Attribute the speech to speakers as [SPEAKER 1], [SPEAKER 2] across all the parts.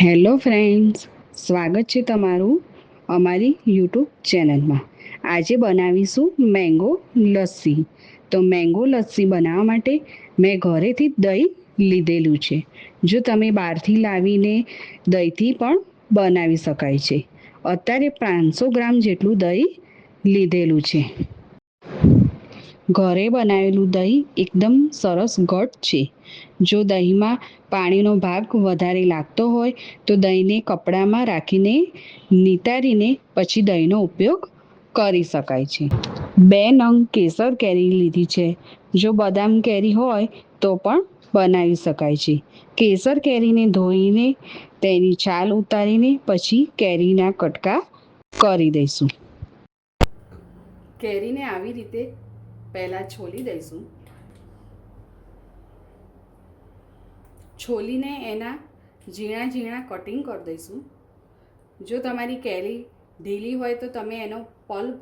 [SPEAKER 1] Hello friends, સ્વાગત છે તમારું અમારી યુટ્યુબ ચેનલમાં. આજે બનાવીશું મેંગો લસ્સી. તો મેંગો લસ્સી બનાવવા માટે મેં ઘરેથી જ દહીં લીધેલું છે. જો તમે બહારથી લાવીને દહીંથી પણ બનાવી શકાય છે. અત્યારે 500 ગ્રામ જેટલું દહીં લીધેલું છે. ઘરે બનાવેલું દહીં એકદમ સરસ ઘટ છે. જો દહીંમાં પાણીનો ભાગ વધારે લાગતો હોય તો દહીંને કપડામાં રાખીને નિતારીને પછી દહીંનો ઉપયોગ કરી શકાય છે. 2 નંગ કેસર કેરી લીધી છે. જો બદામ કેરી હોય તો પણ બનાવી શકાય છે. કેસર કેરીને ધોઈને તેની છાલ ઉતારીને પછી કેરીના કટકા કરી દઈશું. કેરીને આવી રીતે પહેલાં છોલી દઈશું. છોલીને એના ઝીણા ઝીણા કટિંગ કરી દઈશું. જો તમારી કેરી ઢીલી હોય તો તમે એનો પલ્પ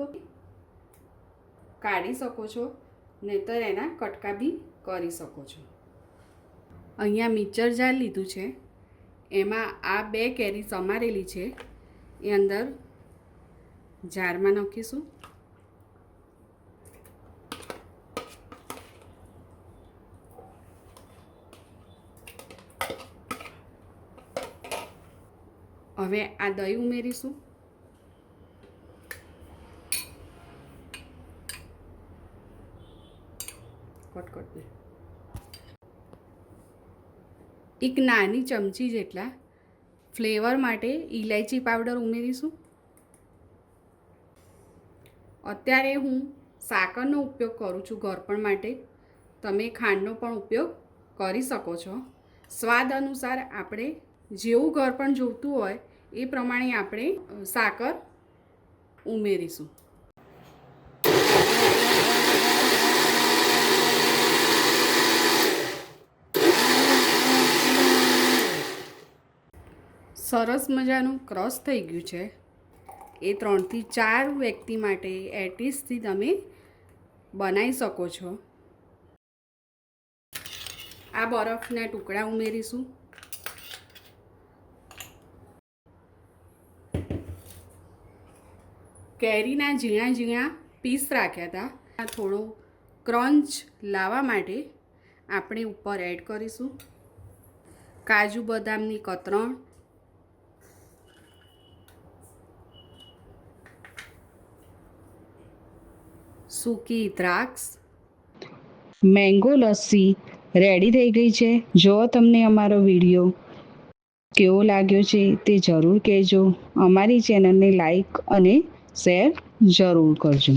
[SPEAKER 1] કાઢી શકો છો, નહીંતર એના કટકા બી કરી શકો છો. અહીંયા મિક્સર જાર લીધું છે. એમાં આ 2 કેરી સમારેલી છે એ અંદર જારમાં નાખીશું. હવે આ દહીં ઉમેરીશું. એક નાની ચમચી જેટલા ફ્લેવર માટે ઇલાયચી પાવડર ઉમેરીશું. અત્યારે હું સાકરનો ઉપયોગ કરું છું ગળપણ માટે. તમે ખાંડનો પણ ઉપયોગ કરી શકો છો. સ્વાદ અનુસાર આપણે જેવું ગળપણ જોઈતું હોય એ પ્રમાણે આપણે સાકર ઉમેરીશું. સરસ મજાનું ક્રશ થઈ ગયું છે. એ 3 થી 4 વ્યક્તિ માટે એટલીસ્ટથી તમે બનાવી શકો છો. આ બરફના ટુકડા ઉમેરીશું. કેરીના ઝીણા ઝીણા પીસ રાખ્યા હતા. થોડો ક્રંચ લાવવા માટે આપણે ઉપર એડ કરીશું કાજુ બદામની કતરણ, સૂકી દ્રાક્ષ. મેંગો લસ્સી રેડી થઈ ગઈ છે. જો તમને અમારો વિડીયો કેવો લાગ્યો છે તે જરૂર કહેજો. અમારી ચેનલને લાઈક અને શેર જરૂર કરજો.